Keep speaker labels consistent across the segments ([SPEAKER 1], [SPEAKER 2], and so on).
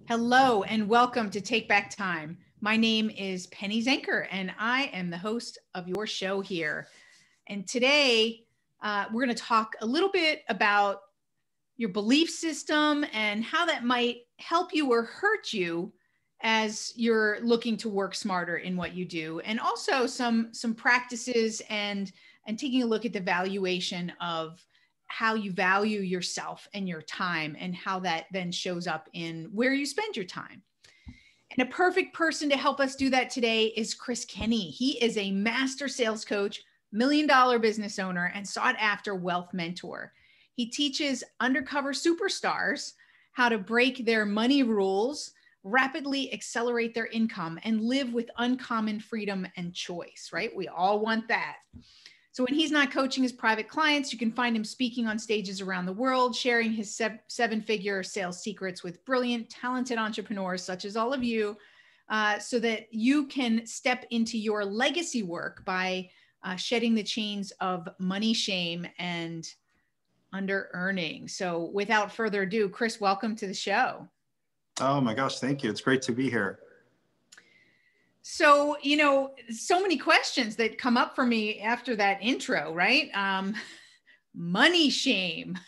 [SPEAKER 1] Hello and welcome to Take Back Time. My name is Penny Zenker and I am the host of your show here. And today we're going to talk a little bit about your belief system and how that might help you or hurt you as you're looking to work smarter in what you do. And also some practices and taking a look at the valuation of how you value yourself and your time and how that then shows up in where you spend your time. And a perfect person to help us do that today is Chris Kenney. He is a master sales coach, million-dollar business owner, and sought-after wealth mentor. He teaches undercover superstars how to break their money rules, rapidly accelerate their income, and live with uncommon freedom and choice, right? We all want that. So when he's not coaching his private clients, you can find him speaking on stages around the world, sharing his seven-figure sales secrets with brilliant, talented entrepreneurs such as all of you, so that you can step into your legacy work by shedding the chains of money shame and under earning. So without further ado, Chris, welcome to the show.
[SPEAKER 2] Oh my gosh, thank you. It's great to be here.
[SPEAKER 1] So, so many questions that come up for me after that intro, right? Money shame.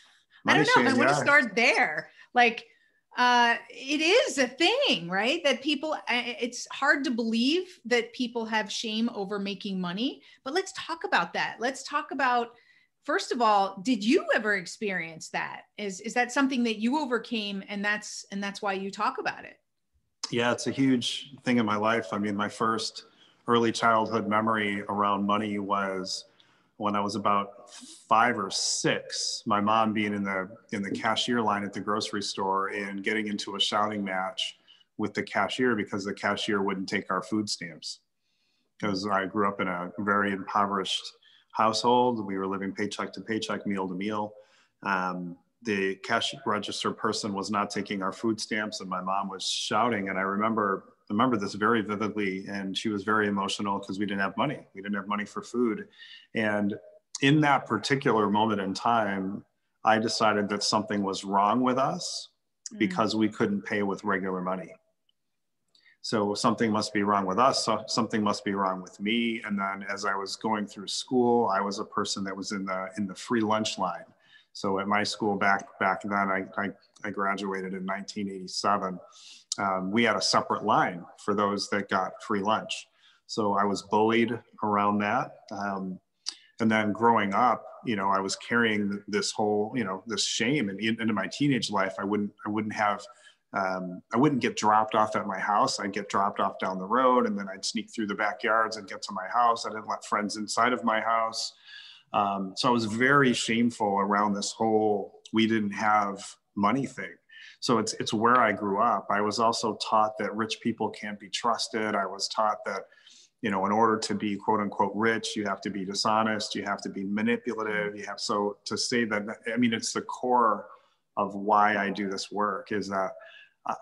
[SPEAKER 1] I don't know. I want to start there. Like, it is a thing, right? That people, it's hard to believe that people have shame over making money, but let's talk about that. Let's talk about, first of all, did you ever experience that? Is that something that you overcame and that's why you talk about it?
[SPEAKER 2] Yeah, it's a huge thing in my life. I mean, my first early childhood memory around money was when I was about 5 or 6, my mom being in the cashier line at the grocery store and getting into a shouting match with the cashier because the cashier wouldn't take our food stamps. Because I grew up in a very impoverished household. We were living paycheck to paycheck, meal to meal. The cash register person was not taking our food stamps and my mom was shouting. And I remember this very vividly. And she was very emotional because we didn't have money. We didn't have money for food. And in that particular moment in time, I decided that something was wrong with us because we couldn't pay with regular money. So something must be wrong with us. So something must be wrong with me. And then as I was going through school, I was a person that was in the free lunch line. So at my school back then, I graduated in 1987. We had a separate line for those that got free lunch. So I was bullied around that. And then growing up, I was carrying this whole, this shame and into my teenage life. I wouldn't get dropped off at my house. I'd get dropped off down the road and then I'd sneak through the backyards and get to my house. I didn't let friends inside of my house. So I was very shameful around this whole, we didn't have money thing. So it's where I grew up. I was also taught that rich people can't be trusted. I was taught that, in order to be quote unquote rich, you have to be dishonest, you have to be manipulative. So to say that, I mean, it's the core of why I do this work is that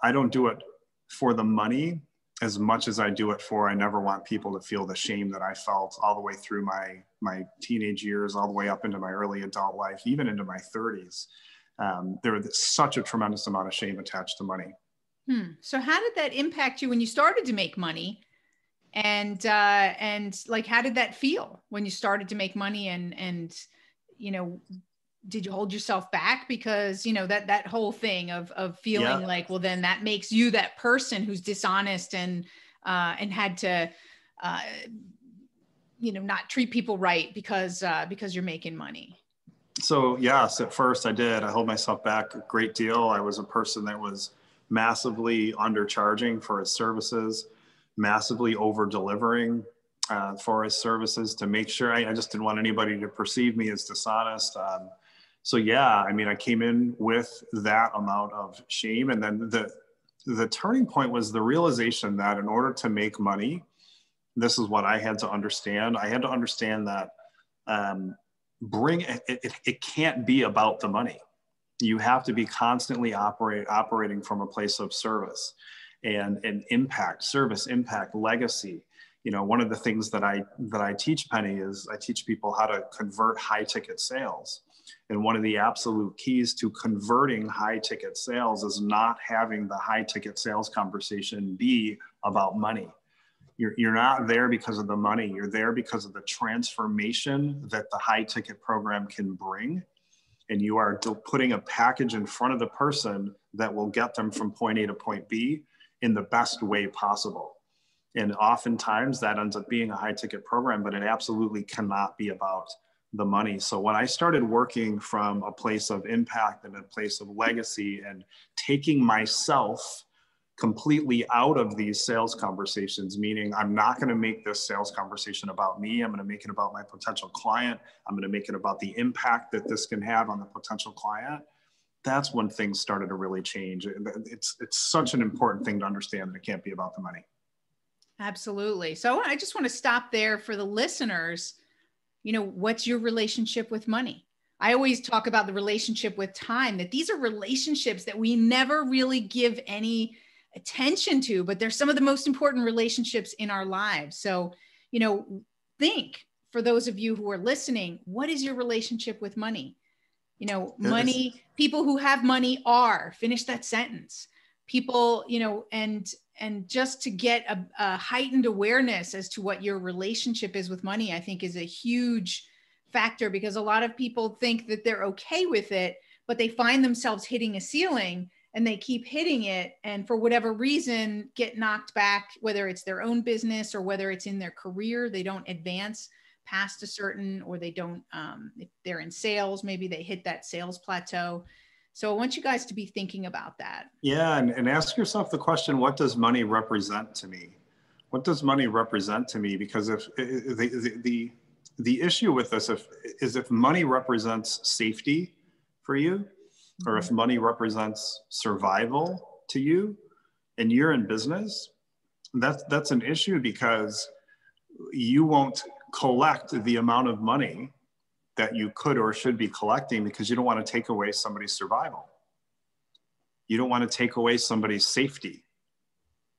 [SPEAKER 2] I don't do it for the money as much as I do it for, I never want people to feel the shame that I felt all the way through my teenage years, all the way up into my early adult life, even into my 30s. There was such a tremendous amount of shame attached to money.
[SPEAKER 1] So how did that impact you when you started to make money? And like, how did that feel when you started to make money and did you hold yourself back? Because, that whole thing of feeling like, well, then that makes you that person who's dishonest and had to, not treat people right because you're making money.
[SPEAKER 2] So yes, at first I did. I held myself back a great deal. I was a person that was massively undercharging for his services, massively over delivering for his services to make sure I just didn't want anybody to perceive me as dishonest. So yeah, I mean, I came in with that amount of shame. And then the turning point was the realization that in order to make money, this is what I had to understand. I had to understand that it can't be about the money. You have to be constantly operating from a place of service and impact, service, impact, legacy. One of the things that I teach, Penny, is I teach people how to convert high ticket sales. And one of the absolute keys to converting high ticket sales is not having the high ticket sales conversation be about money. You're not there because of the money. You're there because of the transformation that the high ticket program can bring. And you are putting a package in front of the person that will get them from point A to point B in the best way possible. And oftentimes that ends up being a high ticket program, but it absolutely cannot be about the money. So when I started working from a place of impact and a place of legacy and taking myself completely out of these sales conversations, meaning I'm not going to make this sales conversation about me. I'm going to make it about my potential client. I'm going to make it about the impact that this can have on the potential client. That's when things started to really change. It's such an important thing to understand that it can't be about the money.
[SPEAKER 1] Absolutely. So I just want to stop there for the listeners. What's your relationship with money? I always talk about the relationship with time, that these are relationships that we never really give any attention to, but they're some of the most important relationships in our lives. So, think, for those of you who are listening, what is your relationship with money? Money, people who have money finish that sentence. People, and just to get a heightened awareness as to what your relationship is with money, I think is a huge factor, because a lot of people think that they're okay with it, but they find themselves hitting a ceiling and they keep hitting it. And for whatever reason, get knocked back, whether it's their own business or whether it's in their career, they don't advance past a certain, or they don't, if they're in sales, maybe they hit that sales plateau. So I want you guys to be thinking about that.
[SPEAKER 2] Yeah, and ask yourself the question, what does money represent to me? What does money represent to me? Because if the issue with this is if money represents safety for you, or if money represents survival to you, and you're in business, that's an issue, because you won't collect the amount of money that you could or should be collecting, because you don't want to take away somebody's survival. You don't want to take away somebody's safety.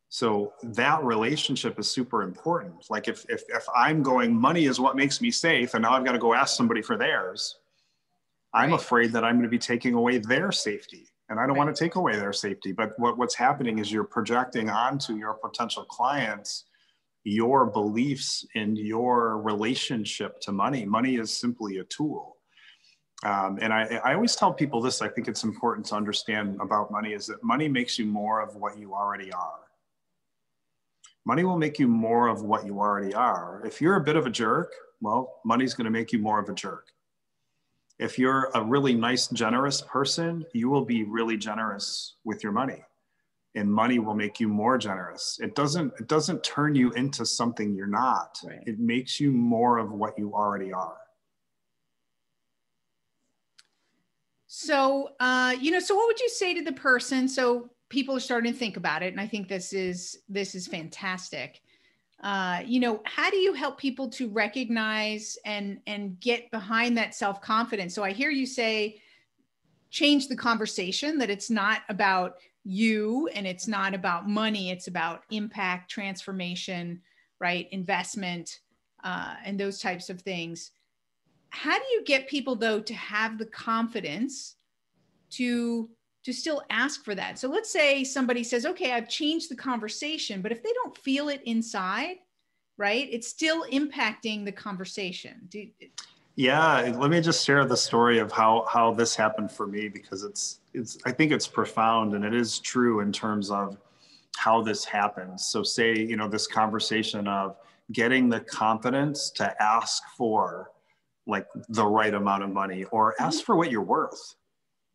[SPEAKER 2] So that relationship is super important. Like if I'm going, money is what makes me safe, and now I've got to go ask somebody for theirs, I'm afraid that I'm going to be taking away their safety, and I don't want to take away their safety. But what's happening is you're projecting onto your potential clients your beliefs and your relationship to money. Money is simply a tool. And I always tell people this, I think it's important to understand about money, is that money makes you more of what you already are. Money will make you more of what you already are. If you're a bit of a jerk, well, money's going to make you more of a jerk. If you're a really nice, generous person, you will be really generous with your money. And money will make you more generous. It doesn't turn you into something you're not. Right. It makes you more of what you already are.
[SPEAKER 1] So, so what would you say to the person? So people are starting to think about it, and I think this is fantastic. How do you help people to recognize and get behind that self-confidence? So I hear you say, change the conversation, that it's not about you and it's not about money, it's about impact, transformation, right? Investment, and those types of things. How do you get people, though, to have the confidence to still ask for that? So let's say somebody says, okay, I've changed the conversation, but if they don't feel it inside, right, it's still impacting the conversation.
[SPEAKER 2] Yeah, let me just share the story of how this happened for me, because I think it's profound, and it is true in terms of how this happens. So say, this conversation of getting the confidence to ask for like the right amount of money, or ask for what you're worth,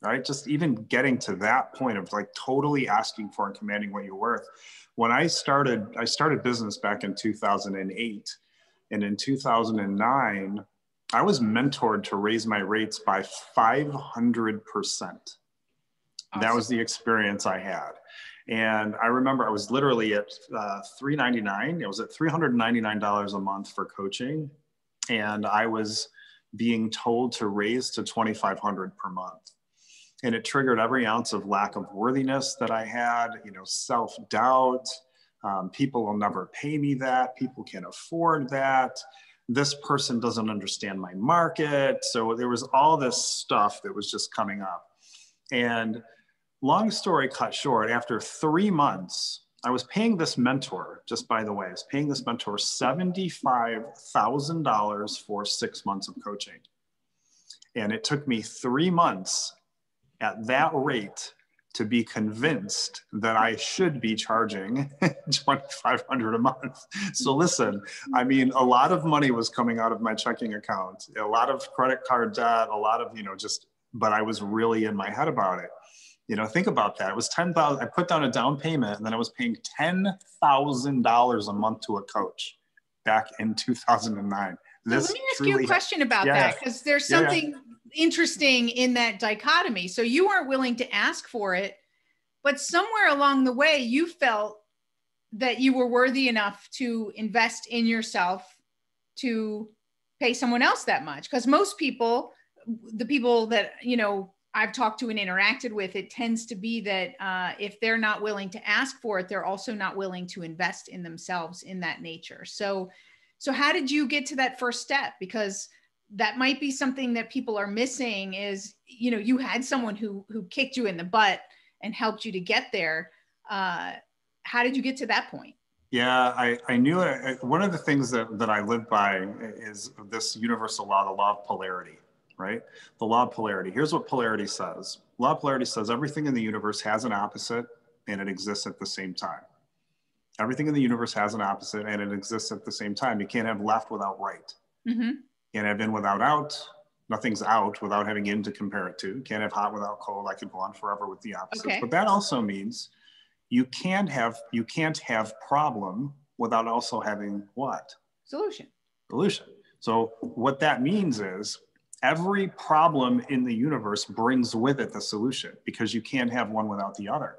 [SPEAKER 2] right? Just even getting to that point of like totally asking for and commanding what you're worth. When I started business back in 2008, and in 2009, I was mentored to raise my rates by 500%. Awesome. That was the experience I had. And I remember I was literally at $399. It was at $399 a month for coaching. And I was being told to raise to $2,500 per month. And it triggered every ounce of lack of worthiness that I had, self-doubt. People will never pay me that. People can't afford that. this person doesn't understand my market. So there was all this stuff that was just coming up. And long story cut short, after 3 months, I was paying this mentor, just by the way, I was paying this mentor $75,000 for 6 months of coaching. And it took me 3 months at that rate to be convinced that I should be charging $2,500 a month. So listen, I mean, a lot of money was coming out of my checking account, a lot of credit card debt, a lot of, but I was really in my head about it. Think about that. It was $10,000. I put down a down payment and then I was paying $10,000 a month to a coach back in 2009.
[SPEAKER 1] So let me ask you a question about that, because there's something interesting in that dichotomy. So you weren't willing to ask for it, but somewhere along the way, you felt that you were worthy enough to invest in yourself to pay someone else that much. Because most people, the people that, I've talked to and interacted with, it tends to be that if they're not willing to ask for it, they're also not willing to invest in themselves in that nature. So how did you get to that first step? Because that might be something that people are missing is, you had someone who kicked you in the butt and helped you to get there. How did you get to that point?
[SPEAKER 2] Yeah, I knew it. One of the things that I live by is this universal law, the law of polarity, right? The law of polarity. Here's what polarity says. Law of polarity says everything in the universe has an opposite and it exists at the same time. Everything in the universe has an opposite and it exists at the same time. You can't have left without right. Mm-hmm. Can't have in without out. Nothing's out without having in to compare it to. Can't have hot without cold. I could go on forever with the opposites. Okay. But that also means you can't have problem without also having what? Solution. So what that means is every problem in the universe brings with it the solution, because you can't have one without the other,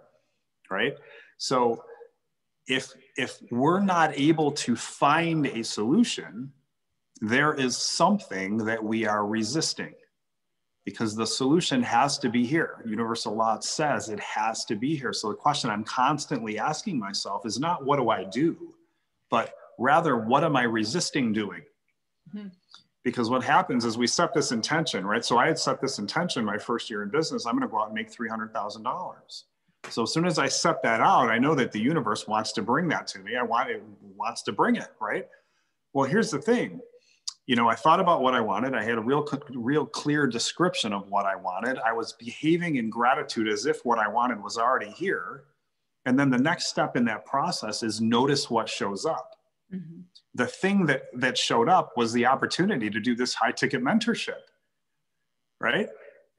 [SPEAKER 2] right? So if we're not able to find a solution, there is something that we are resisting, because the solution has to be here. Universal law says it has to be here. So the question I'm constantly asking myself is not what do I do, but rather what am I resisting doing? Mm-hmm. Because what happens is we set this intention, right? So I had set this intention my first year in business, I'm going to go out and make $300,000. So as soon as I set that out, I know that the universe wants to bring that to me. It wants to bring it, right? Well, here's the thing. I thought about what I wanted. I had a real clear description of what I wanted. I was behaving in gratitude as if what I wanted was already here. And then the next step in that process is notice what shows up. Mm-hmm. The thing that showed up was the opportunity to do this high ticket mentorship, right?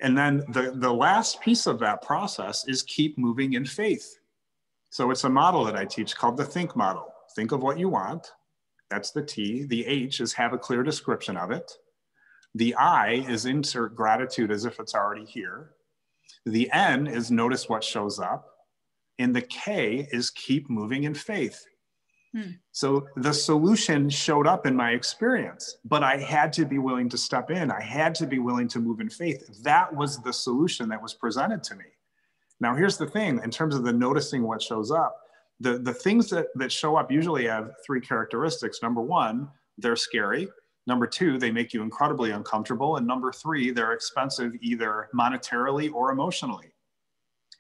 [SPEAKER 2] And then the last piece of that process is keep moving in faith. So it's a model that I teach called the think model. Think of what you want. That's the T. The H is have a clear description of it. The I is insert gratitude as if it's already here. The N is notice what shows up. And the K is keep moving in faith. So the solution showed up in my experience, but I had to be willing to step in. I had to be willing to move in faith. That was the solution that was presented to me. Now, here's the thing, in terms of the noticing what shows up, the things that show up usually have three characteristics. Number one, they're scary. Number two, they make you incredibly uncomfortable. And number three, they're expensive either monetarily or emotionally,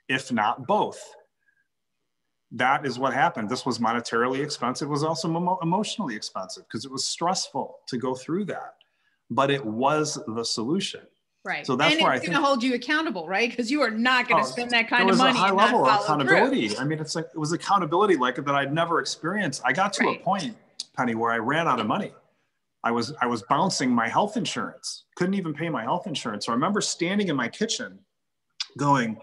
[SPEAKER 2] if not both. That is what happened. This was monetarily expensive. It was also emotionally expensive because it was stressful to go through that, but it was the solution.
[SPEAKER 1] Right.
[SPEAKER 2] So that's where I think
[SPEAKER 1] it's going to hold you accountable, right? Because you are not going to spend that kind of money.
[SPEAKER 2] There was a high level of accountability. Through. I mean, it was accountability like that I'd never experienced. I got to a point, Penny, where I ran out of money. I was bouncing my health insurance. Couldn't even pay my health insurance. So I remember standing in my kitchen going,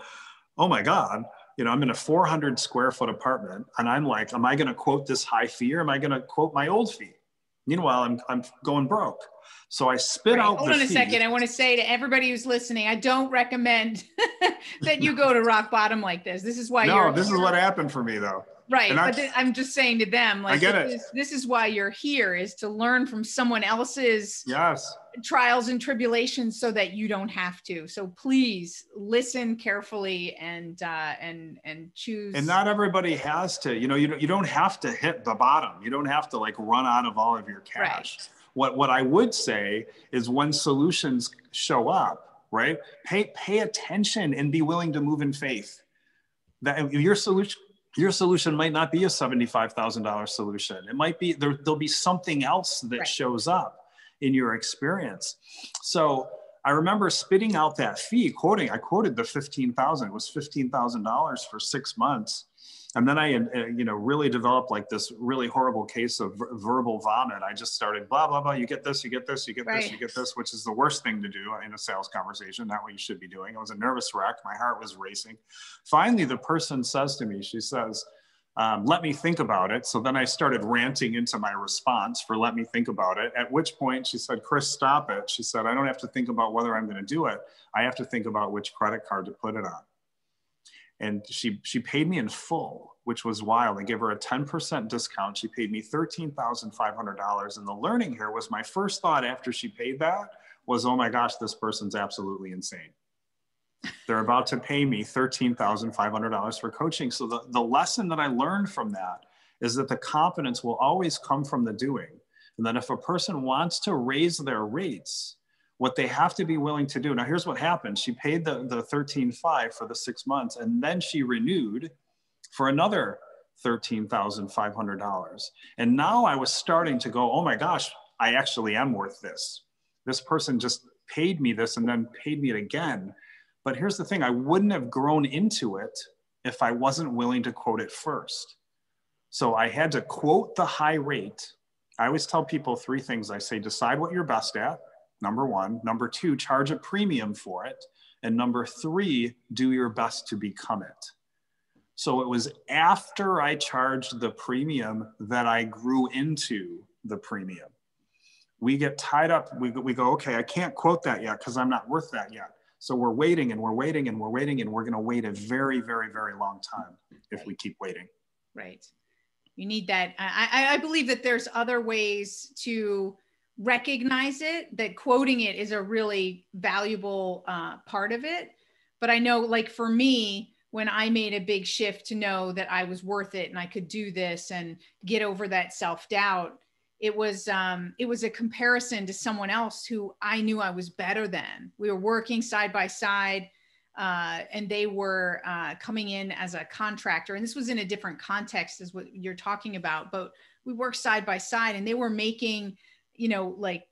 [SPEAKER 2] oh my God, I'm in a 400 square foot apartment. And I'm like, am I going to quote this high fee or am I going to quote my old fee? Meanwhile, I'm going broke. So I spit out
[SPEAKER 1] Hold on a second. I want to say to everybody who's listening, I don't recommend that you go to rock bottom like this. This is why
[SPEAKER 2] this is what happened for me though.
[SPEAKER 1] Right. But I'm just saying to them, like, this is why you're here, is to learn from someone else's trials and tribulations so that you don't have to. So please listen carefully and choose.
[SPEAKER 2] And not everybody has to, you don't have to hit the bottom. You don't have to like run out of all of your cash. What I would say is when solutions show up, right? Pay attention and be willing to move in faith. That your solution might not be a $75,000 solution. It might be, there'll be something else that shows up in your experience. So I remember spitting out that fee, I quoted the 15,000. It was $15,000 for 6 months. And then I, really developed like this really horrible case of verbal vomit. I just started blah, blah, blah. You get this, you get this, you get this, you get this, which is the worst thing to do in a sales conversation. Not what you should be doing. I was a nervous wreck. My heart was racing. Finally, the person says to me, she says, let me think about it. So then I started ranting into my response for let me think about it. At which point she said, Chris, stop it. She said, I don't have to think about whether I'm going to do it. I have to think about which credit card to put it on. And she paid me in full, which was wild. I gave her a 10% discount. She paid me $13,500. And the learning here was my first thought after she paid that was, oh my gosh, this person's absolutely insane. They're about to pay me $13,500 for coaching. So the lesson that I learned from that is that the confidence will always come from the doing. And that if a person wants to raise their rates, what they have to be willing to do. Now, here's what happened. She paid the $13,500 for the 6 months, and then she renewed for another $13,500. And now I was starting to go, oh my gosh, I actually am worth this. This person just paid me this and then paid me it again. But here's the thing, I wouldn't have grown into it if I wasn't willing to quote it first. So I had to quote the high rate. I always tell people 3 things. I say, decide what you're best at. Number 1. Number 2, charge a premium for it. And number 3, do your best to become it. So it was after I charged the premium that I grew into the premium. We get tied up. We go, okay, I can't quote that yet because I'm not worth that yet. So we're waiting and we're waiting and we're waiting, and we're going to wait a very, very, very long time if we keep waiting.
[SPEAKER 1] Right. You need that. I believe that there's other ways to recognize it, that quoting it is a really valuable part of it. But I know, like for me, when I made a big shift to know that I was worth it and I could do this and get over that self-doubt, it was a comparison to someone else who I knew I was better than. We were working side by side, and they were coming in as a contractor. And this was in a different context as what you're talking about, but we worked side by side, and they were making, like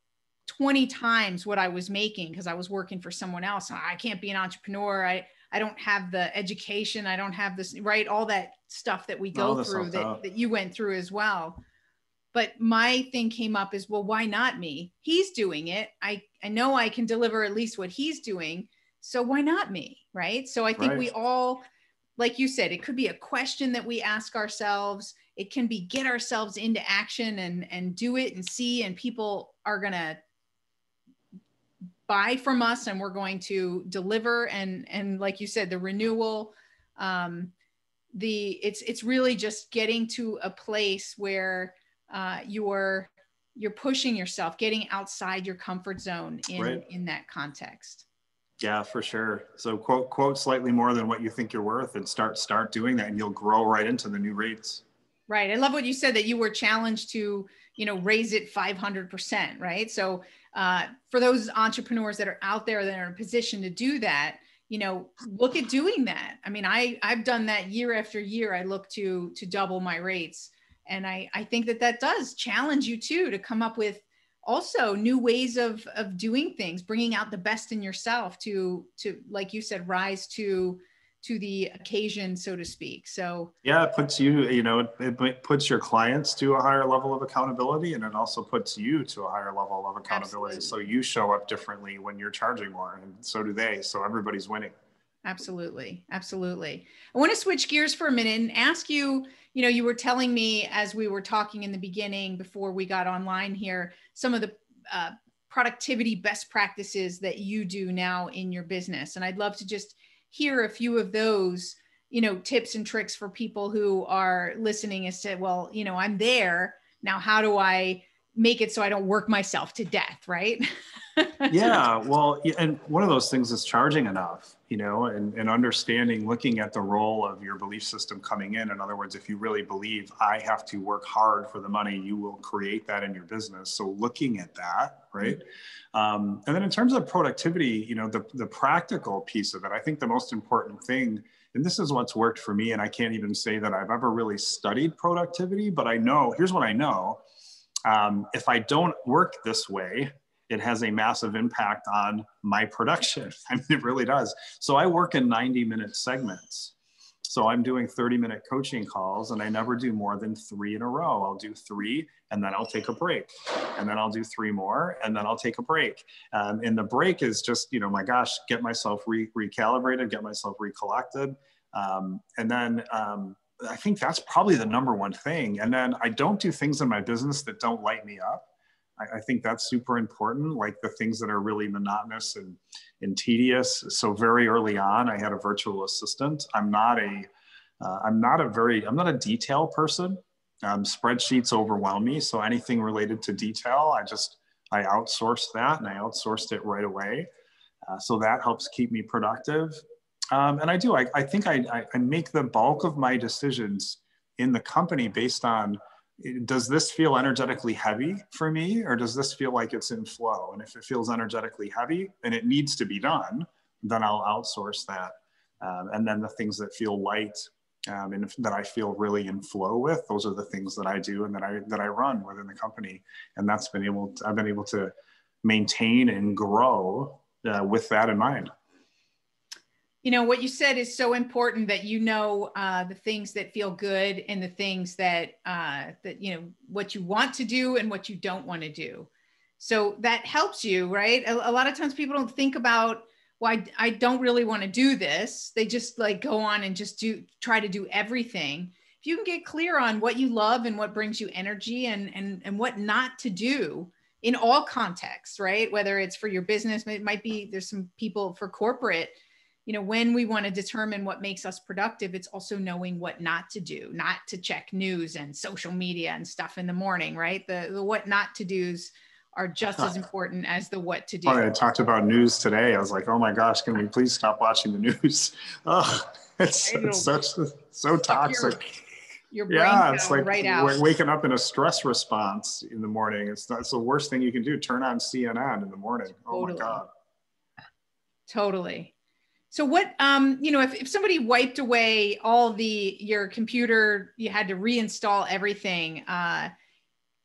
[SPEAKER 1] 20 times what I was making because I was working for someone else. I can't be an entrepreneur. I don't have the education. I don't have this, right? All that stuff that we go through that you went through as well. But my thing came up is, well, why not me? He's doing it. I know I can deliver at least what he's doing. So why not me? Right. So I think we all, like you said, it could be a question that we ask ourselves. It can be get ourselves into action and do it and see, and people are going to buy from us and we're going to deliver. And like you said, the renewal, it's really just getting to a place where you're pushing yourself, getting outside your comfort zone in that context.
[SPEAKER 2] Yeah, for sure. So quote slightly more than what you think you're worth, and start doing that, and you'll grow right into the new rates.
[SPEAKER 1] Right. I love what you said, that you were challenged to, raise it 500%. Right. So for those entrepreneurs that are out there that are in a position to do that, look at doing that. I mean, I've done that year after year. I look to double my rates. And I think that does challenge you too, to come up with also new ways of doing things, bringing out the best in yourself to, like you said, rise to the occasion, so to speak. So
[SPEAKER 2] yeah, it puts you, it puts your clients to a higher level of accountability, and it also puts you to a higher level of accountability. Absolutely. So you show up differently when you're charging more, and so do they. So everybody's winning. Absolutely.
[SPEAKER 1] Absolutely. I want to switch gears for a minute and ask you, you were telling me as we were talking in the beginning before we got online here, some of the productivity best practices that you do now in your business. And I'd love to just hear a few of those, tips and tricks for people who are listening as to, well, I'm there now. How do I make it so I don't work myself to death? Right.
[SPEAKER 2] Yeah, well, and one of those things is charging enough, and understanding, looking at the role of your belief system coming in. In other words, if you really believe I have to work hard for the money, you will create that in your business. So looking at that, right? And then in terms of productivity, the practical piece of it, I think the most important thing, and this is what's worked for me, and I can't even say that I've ever really studied productivity, but here's what I know. If I don't work this way, it has a massive impact on my production. I mean, it really does. So I work in 90-minute segments. So I'm doing 30-minute coaching calls, and I never do more than 3 in a row. I'll do 3, and then I'll take a break. And then I'll do 3 more, and then I'll take a break. And the break is just, my gosh, get myself recalibrated, get myself recollected. And then I think that's probably the number one thing. And then I don't do things in my business that don't light me up. I think that's super important, like the things that are really monotonous and tedious. So very early on, I had a virtual assistant. I'm not a detail person. Spreadsheets overwhelm me. So anything related to detail, I outsource that, and I outsourced it right away. So that helps keep me productive. And I think I make the bulk of my decisions in the company based on, does this feel energetically heavy for me, or does this feel like it's in flow? And if it feels energetically heavy and it needs to be done, then I'll outsource that. And then the things that feel light and that I feel really in flow with, those are the things that I do and that I run within the company. And I've been able to maintain and grow with that in mind.
[SPEAKER 1] What you said is so important, that the things that feel good and the things that what you want to do and what you don't want to do. So that helps you, right? A lot of times people don't think about, well, I don't really want to do this. They just like go on and just try to do everything. If you can get clear on what you love and what brings you energy and what not to do in all contexts, right? Whether it's for your business, it might be, there's some people for corporate. When we want to determine what makes us productive, it's also knowing what not to do, not to check news and social media and stuff in the morning, right? The what not to do's are just as important as the what to do.
[SPEAKER 2] I talked about news today. I was like, oh my gosh, can we please stop watching the news? Oh, it's so toxic.
[SPEAKER 1] Your brain
[SPEAKER 2] it's like
[SPEAKER 1] right out.
[SPEAKER 2] Waking up in a stress response in the morning. It's the worst thing you can do. Turn on CNN in the morning.
[SPEAKER 1] Totally.
[SPEAKER 2] Oh my God.
[SPEAKER 1] Totally. So what, if somebody wiped away your computer, you had to reinstall everything,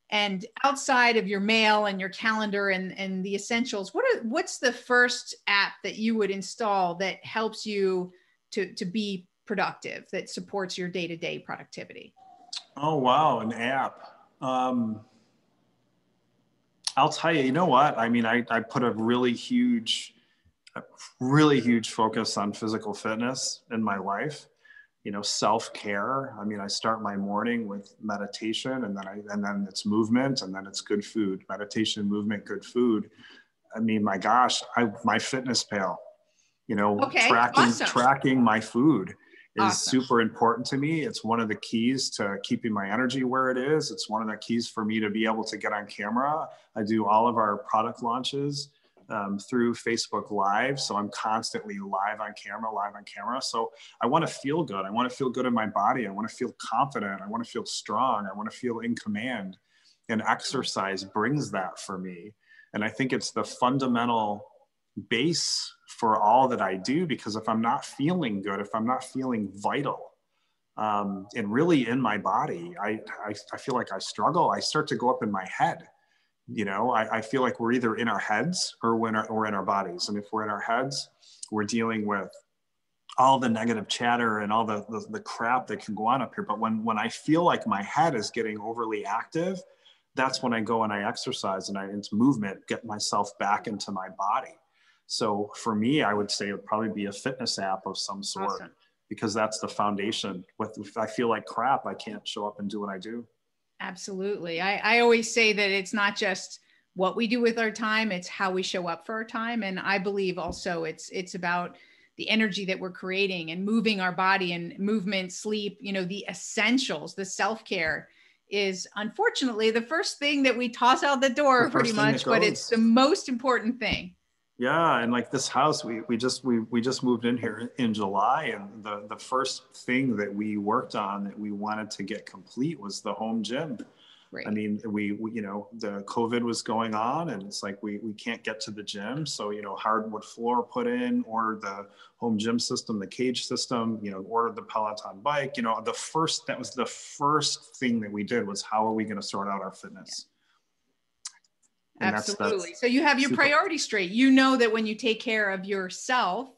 [SPEAKER 1] and outside of your mail and your calendar and the essentials, what's the first app that you would install that helps you to be productive, that supports your day-to-day productivity?
[SPEAKER 2] Oh, wow. An app. I'll tell you, you know what? I mean, I put a really huge focus on physical fitness in my life, self-care. I mean, I start my morning with meditation, and then it's movement, and then it's good food. Meditation, movement, good food. I mean, my gosh, my Fitness Pal, tracking my food is super important to me. It's one of the keys to keeping my energy where it is. It's one of the keys for me to be able to get on camera. I do all of our product launches through Facebook Live. So I'm constantly live on camera. So I want to feel good. I want to feel good in my body. I want to feel confident. I want to feel strong. I want to feel in command. And exercise brings that for me. And I think it's the fundamental base for all that I do, because if I'm not feeling good, if I'm not feeling vital, and really in my body, I feel like I struggle. I start to go up in my head. I feel like we're either in our heads or we're in our bodies. And if we're in our heads, we're dealing with all the negative chatter and all the crap that can go on up here. But when I feel like my head is getting overly active, that's when I go and I exercise and into movement, get myself back into my body. So for me, I would say it would probably be a fitness app of some sort, because that's the foundation. If I feel like crap, I can't show up and do what I do.
[SPEAKER 1] Absolutely. I always say that it's not just what we do with our time, it's how we show up for our time. And I believe also it's about the energy that we're creating and moving our body, and movement, sleep, the essentials, the self-care is unfortunately the first thing that we toss out the door pretty much, but it's the most important thing.
[SPEAKER 2] Yeah, and like this house, we just moved in here in July, and the first thing that we worked on that we wanted to get complete was the home gym. Right. I mean, we the COVID was going on, and it's like we can't get to the gym, so hardwood floor put in, ordered the home gym system, the cage system, ordered the Peloton bike. That was the first thing that we did, was how are we going to sort out our fitness?
[SPEAKER 1] Yeah. Absolutely. So you have your priorities straight. You know that when you take care of yourself,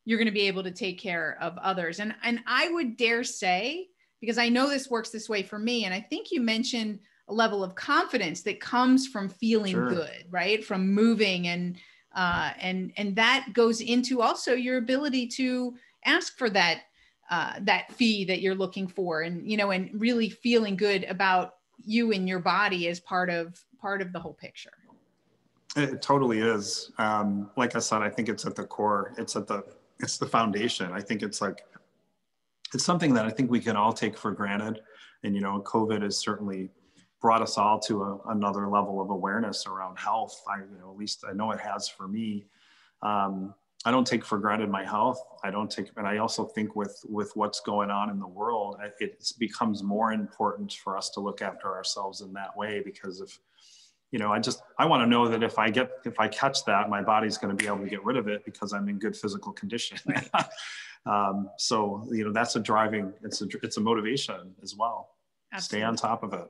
[SPEAKER 1] you're going to be able to take care of others. And I would dare say, because I know this works this way for me, and I think you mentioned a level of confidence that comes from feeling good, right? From moving, and that goes into also your ability to ask for that fee that you're looking for, and and really feeling good about you and your body as part of the whole picture.
[SPEAKER 2] It totally is. Like I said, I think it's at the core. It's the foundation. I think it's something that I think we can all take for granted. And COVID has certainly brought us all to another level of awareness around health. At least I know it has for me. I don't take for granted my health. And I also think with what's going on in the world, it becomes more important for us to look after ourselves in that way, because if, I want to know that if I catch that, my body's going to be able to get rid of it because I'm in good physical condition. Right. So, that's it's a motivation as well. Absolutely. Stay on top of it.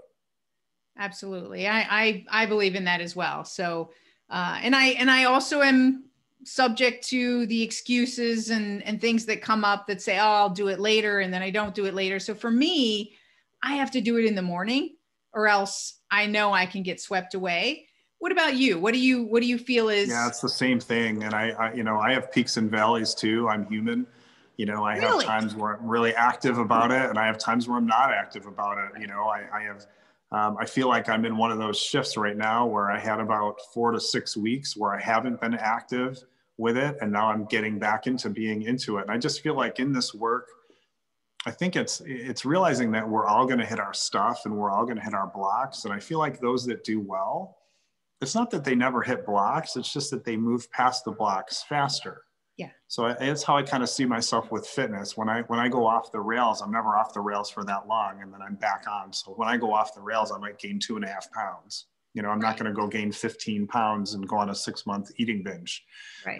[SPEAKER 1] Absolutely. I believe in that as well. So, and I also am subject to the excuses and things that come up that say, oh, I'll do it later. And then I don't do it later. So for me, I have to do it in the morning, or else I know I can get swept away. What about you? What do you feel is?
[SPEAKER 2] Yeah, it's the same thing. And I have peaks and valleys too. I'm human. I have times where I'm really active about it, and I have times where I'm not active about it. I feel like I'm in one of those shifts right now where I had about 4 to 6 weeks where I haven't been active with it. And now I'm getting back into being into it. And I just feel like in this work, I think it's realizing that we're all going to hit our stuff and we're all going to hit our blocks. And I feel like those that do well, it's not that they never hit blocks. It's just that they move past the blocks faster.
[SPEAKER 1] Yeah.
[SPEAKER 2] So it's how I kind of see myself with fitness. When I go off the rails, I'm never off the rails for that long, and then I'm back on. So when I go off the rails, I might gain 2.5 pounds. I'm not going to go gain 15 pounds and go on a 6-month eating binge. Right.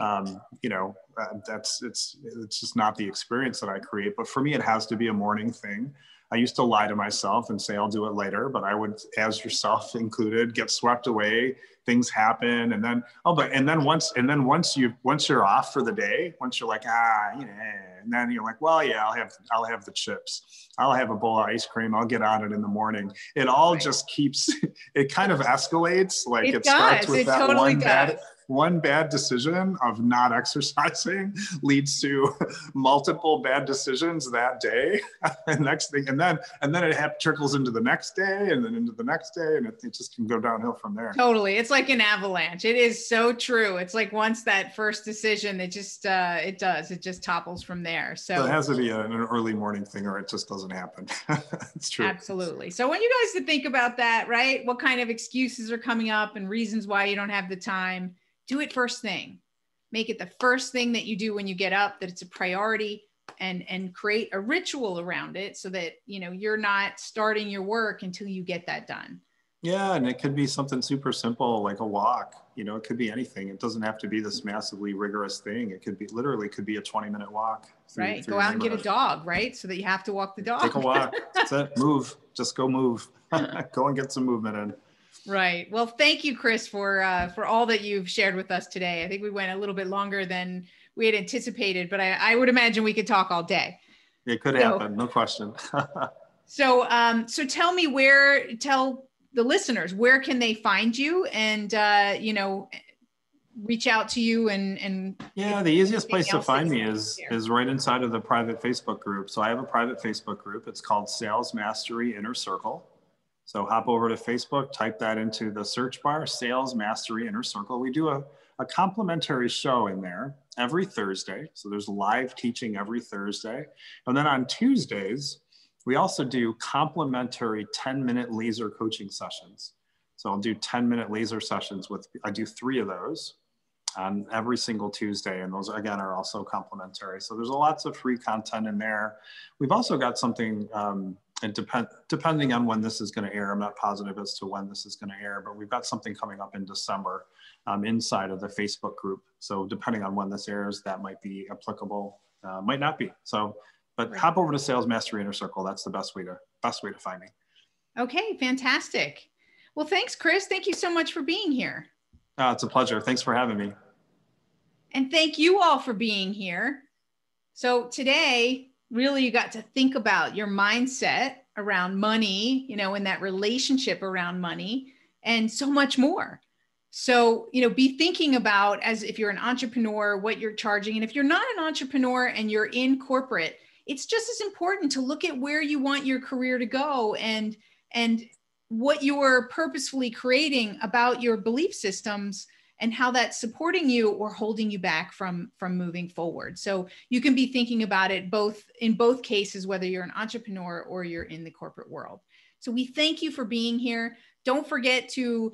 [SPEAKER 2] It's just not the experience that I create. But for me, it has to be a morning thing. I used to lie to myself and say, I'll do it later, but I would, as yourself included, get swept away. Things happen. And then, once you're off for the day, once you're like, and then you're like, well, yeah, I'll have the chips. I'll have a bowl of ice cream. I'll get on it in the morning. It all just keeps, it kind of escalates. Like it starts with that totally one bad decision of not exercising leads to multiple bad decisions that day. And then it trickles into the next day, and then into the next day, and it just can go downhill from there.
[SPEAKER 1] Totally. It's like an avalanche. It is so true. It's like once that first decision, it just topples from there. So
[SPEAKER 2] it has to be an early morning thing, or it just doesn't happen. It's true.
[SPEAKER 1] Absolutely. So when you guys think about that, right? What kind of excuses are coming up and reasons why you don't have the time? Do it first thing. Make it the first thing that you do when you get up, that it's a priority, and create a ritual around it so that, you're not starting your work until you get that done.
[SPEAKER 2] Yeah. And it could be something super simple, like a walk. It could be anything. It doesn't have to be this massively rigorous thing. It could be a 20-minute walk.
[SPEAKER 1] Right. Go out and get a dog, right? So that you have to walk the dog.
[SPEAKER 2] Take a walk. That's it. Move. Just go move. Go and get some movement in.
[SPEAKER 1] Right. Well, thank you, Chris, for all that you've shared with us today. I think we went a little bit longer than we had anticipated, but I would imagine we could talk all day.
[SPEAKER 2] It could happen. No question.
[SPEAKER 1] So tell the listeners, where can they find you and, reach out to you and
[SPEAKER 2] yeah, the easiest place to find me is right inside of the private Facebook group. So I have a private Facebook group. It's called Sales Mastery Inner Circle. So hop over to Facebook, type that into the search bar, Sales Mastery Inner Circle. We do a complimentary show in there every Thursday. So there's live teaching every Thursday. And then on Tuesdays, We also do complimentary 10-minute laser coaching sessions. So I'll do 10-minute laser sessions I do 3 of those on every single Tuesday. And those, again, are also complimentary. So there's lots of free content in there. We've also got something, and depending on when this is going to air, I'm not positive as to when this is going to air, but we've got something coming up in December inside of the Facebook group. So depending on when this airs, that might be applicable, might not be. So, but hop over to Sales Mastery Inner Circle. That's the best way to find me.
[SPEAKER 1] Okay, fantastic. Well, thanks, Chris. Thank you so much for being here.
[SPEAKER 2] It's a pleasure. Thanks for having me.
[SPEAKER 1] And thank you all for being here. So today, really, you got to think about your mindset around money, in that relationship around money, and so much more. So, be thinking about, as if you're an entrepreneur, what you're charging. And if you're not an entrepreneur and you're in corporate, it's just as important to look at where you want your career to go and what you're purposefully creating about your belief systems and how that's supporting you or holding you back from moving forward. So you can be thinking about it in both cases, whether you're an entrepreneur or you're in the corporate world. So we thank you for being here. Don't forget to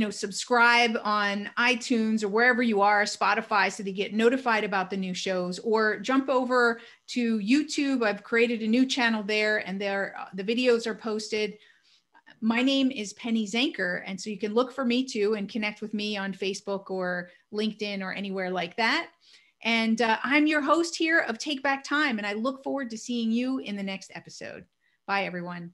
[SPEAKER 1] subscribe on iTunes or wherever you are, Spotify, so that you get notified about the new shows, or jump over to YouTube. I've created a new channel there, and the videos are posted. My name is Penny Zenker, and so you can look for me too and connect with me on Facebook or LinkedIn or anywhere like that. And I'm your host here of Take Back Time, and I look forward to seeing you in the next episode. Bye, everyone.